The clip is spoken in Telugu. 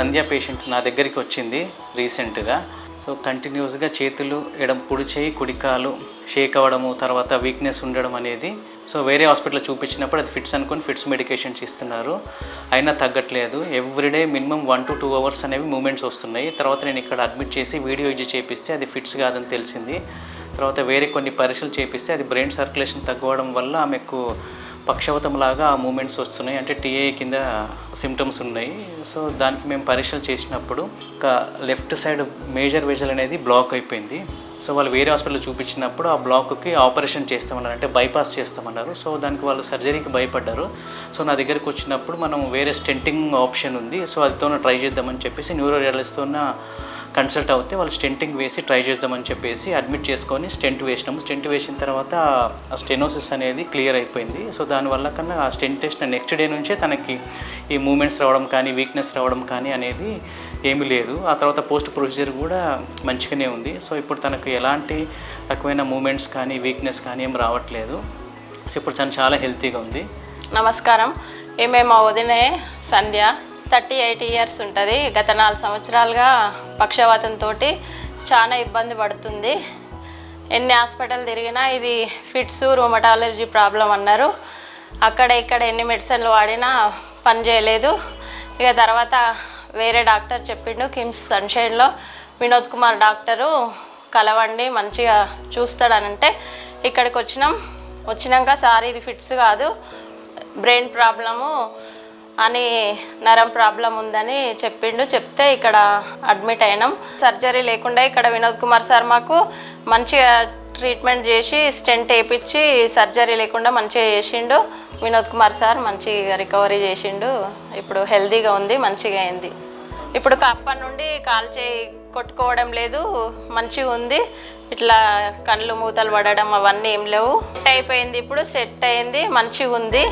సంధ్య పేషెంట్ నా దగ్గరికి వచ్చింది రీసెంట్గా. సో కంటిన్యూస్గా చేతులు కుడి చేయి కుడికాలు షేక్ అవ్వడము, తర్వాత వీక్నెస్ ఉండడం అనేది. సో వేరే హాస్పిటల్లో చూపించినప్పుడు అది ఫిట్స్ అనుకుని ఫిట్స్ మెడికేషన్స్ ఇస్తున్నారు, అయినా తగ్గట్లేదు. ఎవ్రీడే మినిమం 1 to 2 hours అనేవి మూమెంట్స్ వస్తున్నాయి. తర్వాత నేను ఇక్కడ అడ్మిట్ చేసి వీడియో చేపిస్తే అది ఫిట్స్ కాదని తెలిసింది. తర్వాత వేరే కొన్ని పరీక్షలు చేపిస్తే అది బ్రెయిన్ సర్క్యులేషన్ తగ్గడం వల్ల ఆమెకు పక్షవతంలాగా ఆ మూమెంట్స్ వస్తున్నాయి, అంటే టీఏ కింద సిమ్టమ్స్ ఉన్నాయి. సో దానికి మేము పరీక్షలు చేసినప్పుడు ఒక లెఫ్ట్ సైడ్ మేజర్ వెజల్ అనేది బ్లాక్ అయిపోయింది. సో వాళ్ళు వేరే హాస్పిటల్లో చూపించినప్పుడు ఆ బ్లాక్కి ఆపరేషన్ చేస్తామన్నారు, అంటే బైపాస్ చేస్తామన్నారు. సో దానికి వాళ్ళు సర్జరీకి భయపడ్డారు. సో నా దగ్గరికి వచ్చినప్పుడు మనం వేరే స్టెంటింగ్ ఆప్షన్ ఉంది, సో అదితో ట్రై చేద్దామని చెప్పేసి న్యూరోరియాలజిస్ట్తో కన్సల్ట్ అవుతే వాళ్ళు స్టెంటింగ్ వేసి ట్రై చేద్దామని చెప్పేసి అడ్మిట్ చేసుకొని స్టెంట్ వేసినాము. స్టెంట్ వేసిన తర్వాత ఆ స్టెనోసిస్ అనేది క్లియర్ అయిపోయింది. సో దానివల్ల కన్నా ఆ స్టెంట్ వేసిన నెక్స్ట్ డే నుంచే తనకి ఈ మూమెంట్స్ రావడం కానీ వీక్నెస్ రావడం కానీ అనేది ఏమీ లేదు. ఆ తర్వాత పోస్ట్ ప్రొసీజర్ కూడా మంచిగానే ఉంది. సో ఇప్పుడు తనకు ఎలాంటి రకమైన మూమెంట్స్ కానీ వీక్నెస్ కానీ ఏం రావట్లేదు. సో ఇప్పుడు తను చాలా హెల్తీగా ఉంది. నమస్కారం. మా వదినే సంధ్య, 38 years ఉంటుంది. గత 4 సంవత్సరాలుగా పక్షవాతంతో చాలా ఇబ్బంది పడుతుంది. ఎన్ని హాస్పిటల్ తిరిగినా ఇది ఫిట్స్ రూమటాలజీ ప్రాబ్లం అన్నారు. అక్కడ ఇక్కడ ఎన్ని మెడిసిన్లు వాడినా పని చేయలేదు. ఇక తర్వాత వేరే డాక్టర్ చెప్పిండు, కిమ్స్ సన్షైన్లో వినోద్ కుమార్ డాక్టరు కలవండి మంచిగా చూస్తాడనంటే ఇక్కడికి వచ్చినాక సార్ ఇది ఫిట్స్ కాదు, బ్రెయిన్ ప్రాబ్లము అని నరం ప్రాబ్లం ఉందని చెప్తే ఇక్కడ అడ్మిట్ అయినాం. సర్జరీ లేకుండా ఇక్కడ వినోద్ కుమార్ సార్ మాకు మంచిగా ట్రీట్మెంట్ చేసి స్టెంట్ వేయించి సర్జరీ లేకుండా మంచిగా చేసిండు. వినోద్ కుమార్ సార్ మంచిగా రికవరీ చేసిండు. ఇప్పుడు హెల్తీగా ఉంది, మంచిగా అయింది. ఇప్పుడు అప్పటి నుండి కాలు చేయి కొట్టుకోవడం లేదు, మంచిగా ఉంది. ఇట్లా కళ్ళు మూతలు పడడం అవన్నీ ఏం లేవు. అయిపోయింది, ఇప్పుడు సెట్ అయింది, మంచిగా ఉంది.